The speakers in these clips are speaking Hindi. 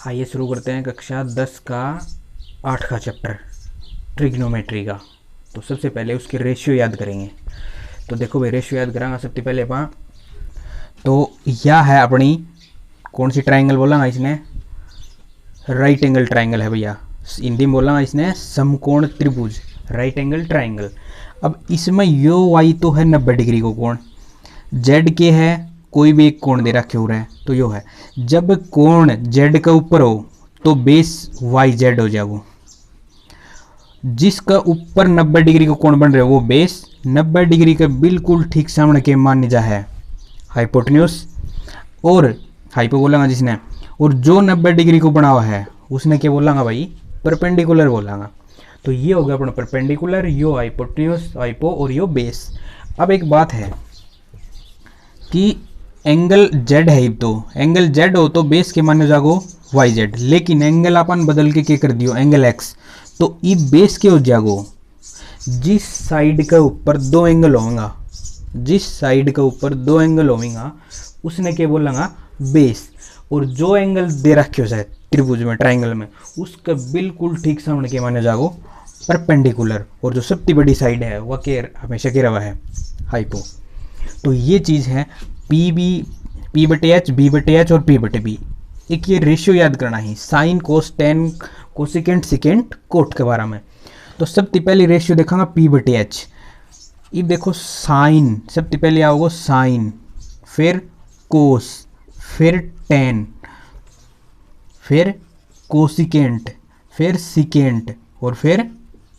आइए शुरू करते हैं कक्षा 10 का 8 का चैप्टर ट्रिग्नोमेट्री का। तो सबसे पहले उसके रेशियो याद करेंगे। तो देखो भाई, रेशियो याद करांगा सबसे पहले अपन। तो यह है अपनी कौन सी ट्राइंगल बोला इसने, राइट एंगल ट्राइंगल है भैया। हिंदी में बोला इसने समकोण त्रिभुज, राइट एंगल ट्राइंगल। अब इसमें यो वाई तो है 90 डिग्री को कोण, जेड के है कोई भी एक कोण दे रखे हो रहा है तो यो है। जब कोण जेड का ऊपर हो तो बेस वाई जेड हो जाएगा। जिसका ऊपर 90 डिग्री का कोण बन रहा है वो बेस 90 डिग्री के बिल्कुल ठीक सामने के मान जा है हाइपोटेन्यूज, और हाइपो बोलांगा जिसने, और जो 90 डिग्री को बना हुआ है उसने क्या बोलांगा भाई, परपेंडिकुलर बोलांगा। तो ये हो गया अपना परपेंडिकुलर, यो हाइपोटेन्यूज हाइपो और यो बेस। अब एक बात है कि एंगल जेड है, तो एंगल जेड हो तो बेस के माने जागो वाई जेड, लेकिन एंगल अपन बदल के क्या कर दियो एंगल एक्स, तो ई बेस के हो जागो जिस साइड के ऊपर दो एंगल होगा, जिस साइड के ऊपर दो एंगल होगा उसने क्या बोलेगा बेस। और जो एंगल दे रखे हो शायद त्रिभुज में ट्राइंगल में उसका बिल्कुल ठीक सामने के माने जागो परपेंडिकुलर, और जो सबसे बड़ी साइड है वह के हमेशा के रवा है हाइपो। तो ये चीज़ है पी बी, पी बटे एच, बी बटे एच और पी बटे बी। एक ये रेशियो याद करना है, sine cos tan cosecant secant cot के बारे में। तो सबसे पहले रेशियो देखांगा पी बटे एच। ये देखो साइन सबसे पहले आओगे साइन, फिर कोस, फिर टेन, फिर कोसिकेंट, फिर सिकेंट और फिर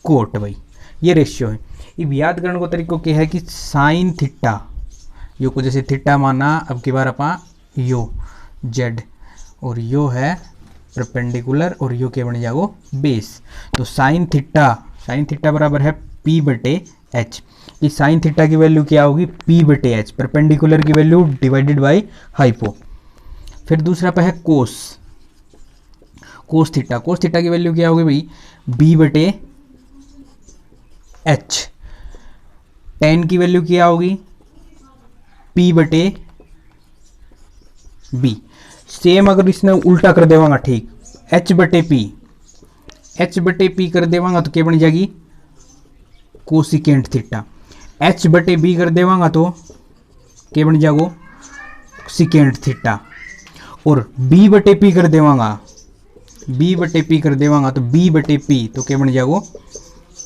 कोट। भाई ये रेशियो है। अब याद करने को तरीको क्या है कि साइन थीटा, यो को जैसे थीटा माना, अब की बार अपा यो जेड, और यो है परपेंडिकुलर और यो के बन जाओ बेस। तो साइन थीटा बराबर है पी बटे एच। इस साइन थीटा की वैल्यू क्या होगी पी बटे एच, परपेंडिकुलर की वैल्यू डिवाइडेड बाई हाइपो। फिर दूसरा पे है कोस, कोस थीटा की वैल्यू क्या होगी भाई बी बटे एच। टेन की वैल्यू क्या होगी पी बटे बी। सेम अगर इसने उल्टा कर देवांगा ठीक, एच बटे पी कर देवांगा तो क्या बन जाएगी कोसिकेंट थीटा। एच बटे बी कर देवांगा तो क्या बन जाएगो सिकेंट थीटा। और बी बटे पी कर देवांगा तो बी बटे पी तो क्या बन जाएगो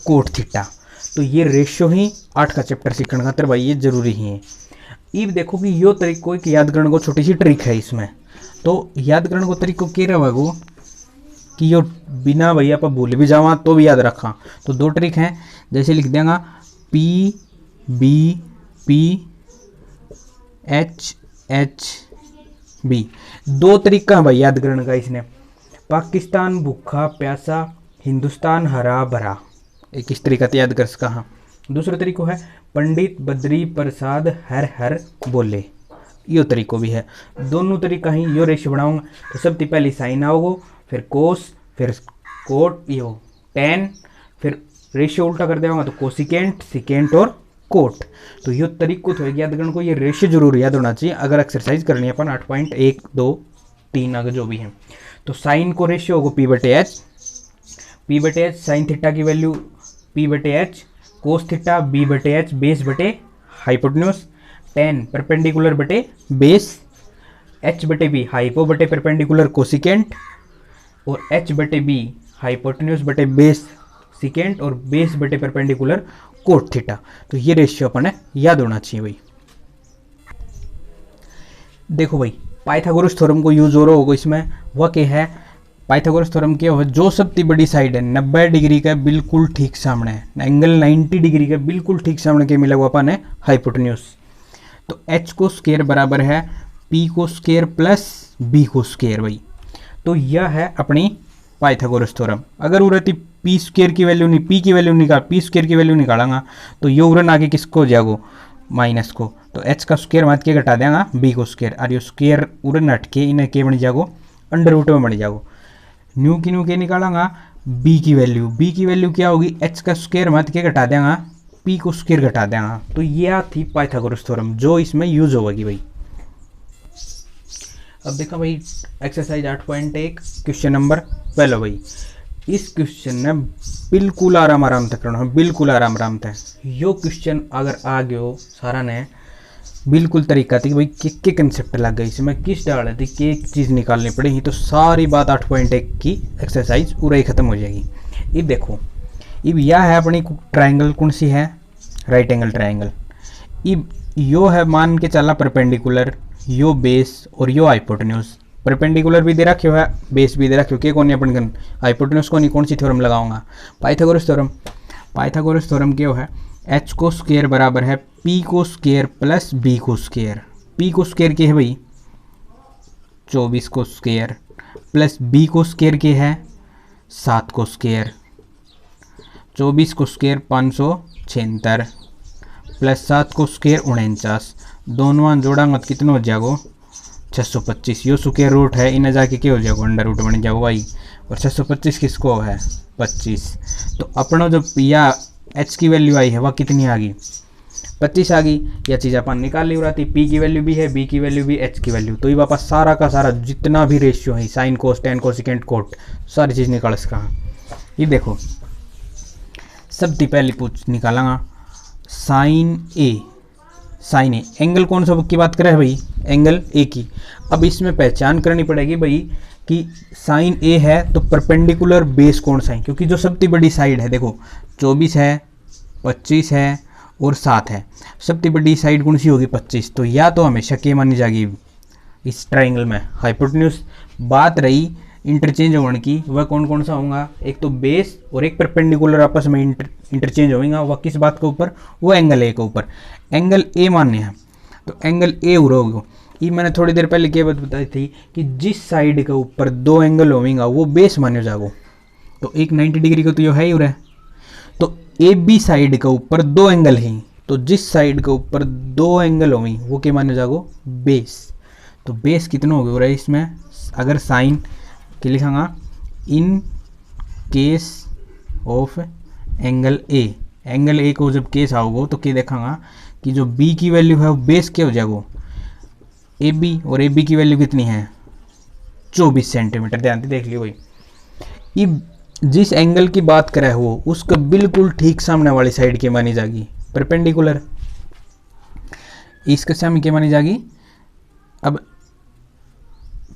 कोट थीटा। तो ये रेशियो ही 8 का चैप्टर सीखने खातर भाई ये जरूरी ही है। अब देखो कि यो तरीको एक याद करने को छोटी सी ट्रिक है इसमें। तो याद करने को तरीको क्या रहेगा कि यो बिना भैया आप भूल भी जावा तो भी याद रखा। तो दो ट्रिक हैं, जैसे लिख देंगे P B P H H B. दो तरीका है भाई याद करने का इसने, पाकिस्तान भूखा प्यासा, हिंदुस्तान हरा भरा। एक इस तरीका से याद कर सका। हाँ, दूसरा तरीको है पंडित बद्री प्रसाद हर हर बोले, यो तरीको भी है। दोनों तरीका ही यो रेशियो बनाऊंगा। तो सबसे पहले साइन आओगे, फिर कोस, फिर कोट, यो टेन, फिर रेशियो उल्टा कर देगा तो कोसिकेंट सिकेंट और कोट। तो यो तरीको तो याद करने को, ये रेशियो जरूर याद होना चाहिए अगर एक्सरसाइज करनी है अपन 8.1 2 3 अगर जो भी है। तो साइन को रेशियो होगा पी बटे एच, साइन थीटा की वैल्यू पी बटे एच, कोस थीटा बी बटे एच, बेस बटे हाइपोटेन्यूज, टेन परपेंडिकुलर बटे बेस, एच बटे बी हाइपो बटे परपेंडिकुलर कोसिकेंट, और एच बटे बी हाइपोटेन्यूज बटे बेस सिकेंट, और बेस बटे परपेंडिकुलर कोट थीटा। तो ये रेशियो अपन याद होना चाहिए भाई। देखो भाई पाइथागोरस थ्योरम को यूज हो रहा होगा इसमें, वह क्या है पाइथागोरस थ्योरम क्या है, जो सबसे बड़ी साइड है 90 डिग्री का बिल्कुल ठीक सामने है, एंगल 90 डिग्री का बिल्कुल ठीक सामने के मिला हुआ अपन है हाइपोटेन्यूज। तो एच को स्क्वायर बराबर है पी को स्क्वायर प्लस बी को स्क्वायर भाई। तो यह है अपनी पाइथागोरस थ्योरम। अगर उरती पी स्क्वायर की वैल्यू नहीं, पी स्क्वायर की वैल्यू निकालांगा तो ये उरन आगे किसको जाएगो माइनस को, तो एच का स्क्वायर मात के घटा देंगा बी को स्क्वायर, और ये स्क्वायर उरन हट के इन्हें के बन जाएगो अंडर रूट में बन जाएगो। न्यू के निकालांगा बी की वैल्यू क्या होगी एच का स्क्वायर मत के घटा देंगा पी को स्क्वायर घटा देंगा। तो यह थी पाइथागोरस थ्योरम जो इसमें यूज होगी भाई। अब देखा भाई एक्सरसाइज 8.1 क्वेश्चन नंबर 12 भाई। इस क्वेश्चन ने बिल्कुल आराम से करना है, बिल्कुल आराम से। यो क्वेश्चन अगर आ गयो सारा ने बिल्कुल तरीका थी कि भाई के कंसेप्ट लग गई इसमें किस डाले थी कि एक चीज़ निकालनी पड़ेगी, तो सारी बात 8.1 की एक्सरसाइज पूरा ही खत्म हो जाएगी। अब देखो, अब यह है अपनी ट्रायंगल, कौन सी है, राइट एंगल ट्रायंगल। अब यो है मान के चला परपेंडिकुलर, यो बेस और यो हाइपोटेन्यूज। परपेंडिकुलर भी दे रखे हो है, बेस भी दे रखे हो, के कौन अपन कन हाइपोटेन्यूज को नहीं, कौन सी थ्योरम लगाऊंगा, पाइथागोरस थ्योरम। पाइथागोरस थ्योरम क्या है, एच को स्क्वायर बराबर है पी को स्क्वायर प्लस बी को स्क्वायर। पी को स्क्वायर के है भाई 24 को स्क्वायर प्लस बी को स्क्वायर के है 7 को स्क्वायर। 24 को स्क्वायर 576 प्लस 7 को स्क्वायर 49, दोनों जोड़ा मत कितना हो जाएगा 625। यो स्क्वायर रूट है, इन्हें जाके क्या हो जाएगा अंडर रूट बन जाएगा भाई। और 625 किसको है 25। तो अपना जो या एच की वैल्यू आई है वह कितनी आ गई 25 आ गई। यह चीज़ अपन निकाल ली रही थी, पी की वैल्यू भी है, बी की वैल्यू भी, एच की वैल्यू। तो ये वापस सारा का सारा जितना भी रेशियो है sine cos tan cosecant cot सारी चीज़ निकाल इसका। ये देखो सबसे पहले पूछ निकालांगा sine A. Sine A angle कौन सा की बात करें भाई, एंगल ए की। अब इसमें पहचान करनी पड़ेगी भाई कि साइन ए है तो परपेंडिकुलर बेस कौन सा है, क्योंकि जो सबसे बड़ी साइड है देखो 24 है, 25 है और 7 है। सबसे बड़ी साइड कौन सी होगी 25। तो या तो हमेशा के मानी जाएगी इस ट्राइंगल में हाइपोटेन्यूज। बात रही इंटरचेंज होने की, वह कौन कौन सा होगा, एक तो बेस और एक परपेंडिकुलर आपस में इंटरचेंज होगा। वह किस बात के ऊपर, वो एंगल ए के ऊपर। एंगल ए मान्य है तो एंगल ए उड़ोगे। ये मैंने थोड़ी देर पहले क्या बात बताई थी कि जिस साइड के ऊपर दो एंगल होगा वो बेस माने जागो। तो एक 90 डिग्री का तो यो है ही उरे। तो ए बी साइड के ऊपर दो एंगल हैं, तो जिस साइड के ऊपर दो एंगल होंगे वो क्या माने जागो बेस। तो बेस कितना हो गया इसमें, अगर साइन के लिखांगा in case of angle A. Angle A को जब केस आओगे तो क्या देखांगा कि जो बी की वैल्यू है वो बेस क्या हो जाएगा ए बी, और ए बी की वैल्यू कितनी है 24 सेंटीमीटर। ध्यान से देख लियो भाई। ये जिस एंगल की बात करे हो उसका बिल्कुल ठीक सामने वाली साइड की मानी जाएगी परपेंडिकुलर। इसके सामने क्या मानी जाएगी, अब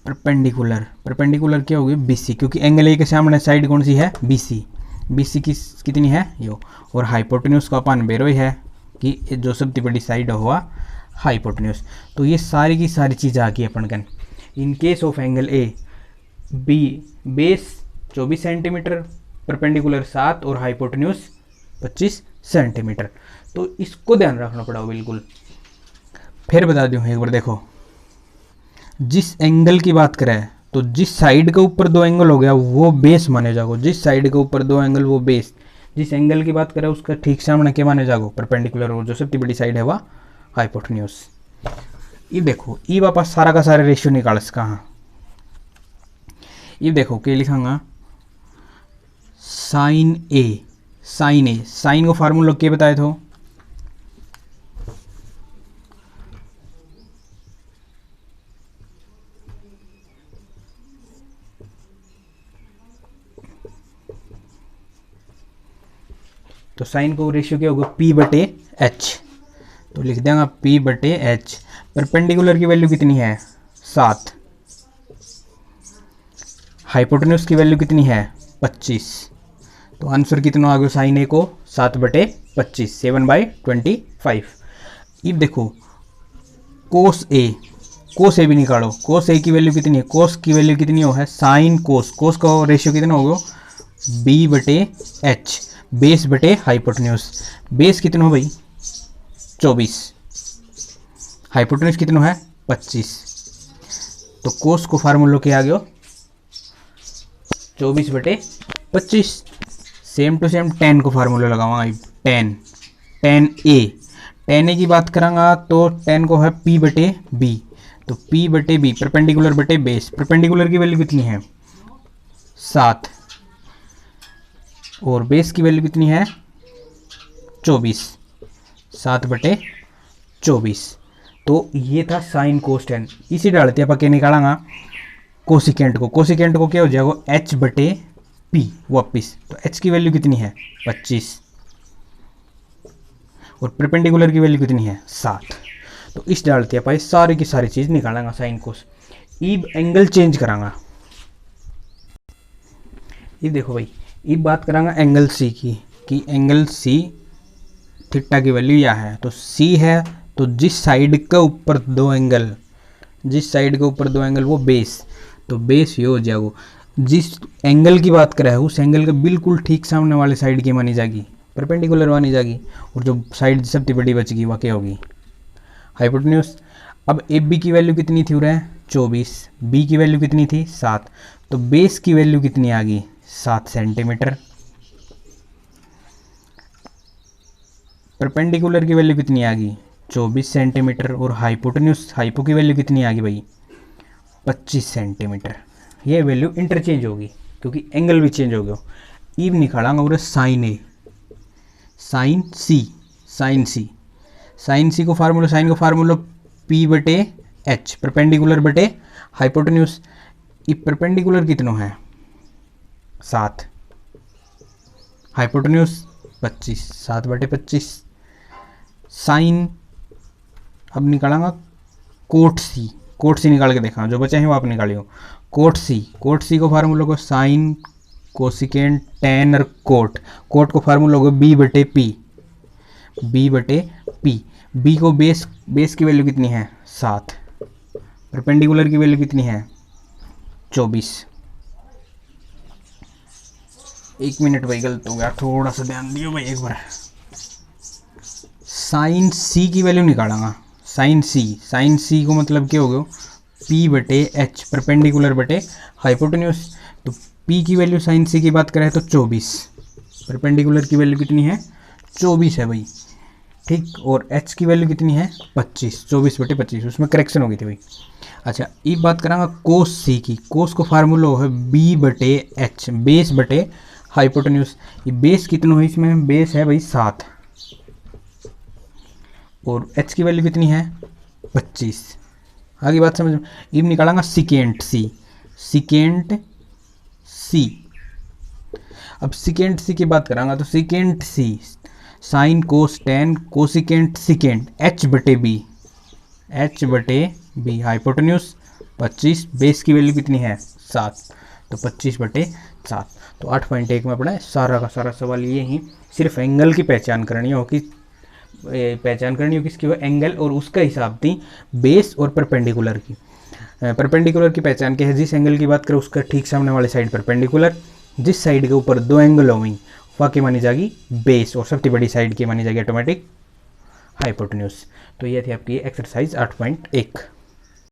परपेंडिकुलर क्या होगी बीसी, क्योंकि एंगल ए के सामने साइड कौन सी है बीसी। बीसी कितनी है यो, और हाइपोटेन्यूज का अपन बेरो है कि जो सबसे बड़ी साइड हुआ हाइपोटेन्यूज। तो ये सारी की सारी चीज़ आ गई अपन कन। In case of angle A B base 24 centimetre, perpendicular 7 और हाइपोटेन्यूज 25 सेंटीमीटर। तो इसको ध्यान रखना पड़ा बिल्कुल। फिर बता दूँ एक बार, देखो जिस एंगल की बात करें तो जिस साइड के ऊपर दो एंगल हो गया वो बेस माने जाओ। जिस साइड के ऊपर दो एंगल वो बेस। जिस एंगल की बात करें उसका ठीक सामने क्या माने जाओ परपेंडिकुलर, और जो सबसे बड़ी साइड है वह हाइपोटेन्यूज। ये देखो ये वापस सारा का सारा रेशियो निकाल कहाँ। ये देखो क्या लिखांगा साइन ए। साइन को फार्मूला क्या बताए थे, तो साइन को रेशियो क्या होगा P बटे H। तो लिख देंगे P बटे H। परपेंडिकुलर की वैल्यू कितनी है 7, हाइपोटेन्यूज की वैल्यू कितनी है 25। तो आंसर कितना आ गया साइन ए को 7 बटे 25, 7/25। अब देखो कोस ए भी निकालो। कोस ए की वैल्यू कितनी है, कोस की वैल्यू कितनी हो है साइन कोस। कोस का रेशियो कितना होगा B बटे H, बेस बटे हाइपोटेन्यूज। बेस कितना हो भाई 24, हाइपोटेन्यूज कितना है 25। तो कोस को फार्मूला क्या आ गया 24 बटे 25। सेम टू सेम टेन को फार्मूला लगाऊंगा, टेन ए की बात करांगा तो टेन को है P बटे B। तो P बटे B परपेंडिकुलर बटे बेस। परपेंडिकुलर की वैल्यू कितनी है 7 और बेस की वैल्यू कितनी है 24, 7 बटे 24। तो ये था साइन कोस टेन। इसी डालते अपन क्या निकालेंगे कोसिकेंट को क्या हो जाएगा एच बटे पी वापिस। तो एच की वैल्यू कितनी है 25 और परपेंडिकुलर की वैल्यू कितनी है 7। तो इस डालते अपन सारी की सारी चीज़ निकालेंगे साइन कोस। इब एंगल चेंज करांगा। ये देखो भाई, ये बात करांगा एंगल सी की कि एंगल सी थीटा की वैल्यू यह है। तो सी है तो जिस साइड के ऊपर दो एंगल वो बेस, तो बेस ये हो जाएगा। जिस एंगल की बात करें उस एंगल के बिल्कुल ठीक सामने वाले साइड की मानी जाएगी परपेंडिकुलर मानी जाएगी, और जो साइड सबसे बड़ी बचेगी वह क्या होगी हाइपोटेन्यूज। अब ए बी की वैल्यू कितनी थी उरे 24, बी की वैल्यू कितनी थी 7, तो बेस की वैल्यू कितनी आ गई 7 सेंटीमीटर। परपेंडिकुलर की वैल्यू कितनी आ गई 24 सेंटीमीटर, और हाइपो की वैल्यू कितनी आ गई भाई 25 सेंटीमीटर। ये वैल्यू इंटरचेंज होगी क्योंकि एंगल भी चेंज हो गया। ईब निकालेंगे और साइन ए साइन सी को फार्मूला, साइन को फार्मूला पी बटे एच परपेंडिकुलर बटे हाइपोटेन्यूज। ये परपेंडिकुलर कितनो है 7, हाइपोटेन्यूज 25, 7 बटे 25। साइन अब निकालेंगे कोट सी निकाल के देखा, जो बचे हैं वो आप निकालियो। कोट सी को फार्मूला को साइन कोसिकेंट टेन और कोट को फार्मूला होगा बी बटे पी। बी को बेस की वैल्यू कितनी है 7, परपेंडिकुलर की वैल्यू कितनी है 24। 1 मिनट भाई गलत हो गया, थोड़ा सा ध्यान दियो भाई एक बार। साइन सी की वैल्यू निकालेंगे। साइन सी को मतलब क्या हो गया पी बटे एच परपेंडिकुलर बटे हाइपोटेन्यूज। तो पी की वैल्यू साइन सी की बात करें तो 24, परपेंडिकुलर की वैल्यू कितनी है 24 है भाई, ठीक। और एच की वैल्यू कितनी है 25, 24 बटे 25, उसमें करेक्शन हो गई थी भाई। अच्छा ये बात करांगा कोस सी की। कोस को फार्मूला है बी बटे एच बेस बटे हाइपोटेन्यूज। ये बेस कितना है इसमें, बेस है भाई 7 और एच की वैल्यू कितनी है 25। आगे बात समझ। ये निकालेंगे सिकेंट सी। अब सिकेंट सी की बात करांगा तो secant C sine cos tan cosecant secant H बटे बी हाइपोटेन्यूज 25, बेस की वैल्यू कितनी है 7, तो 25 बटे 7। तो 8.1 में पढ़ा है सारा का सारा सवाल ये ही। सिर्फ एंगल की पहचान करनी हो कि किसकी वो एंगल, और उसका हिसाब थी बेस और परपेंडिकुलर की। परपेंडिकुलर की पहचान क्या है, जिस एंगल की बात करें उसका ठीक सामने वाले साइड परपेंडिकुलर, जिस साइड के ऊपर दो एंगल होंगी वह की मानी जाएगी बेस, और सबसे बड़ी साइड की मानी जाएगी ऑटोमेटिक हाइपोटेन्यूज। तो ये थी आपकी एक्सरसाइज 8.1।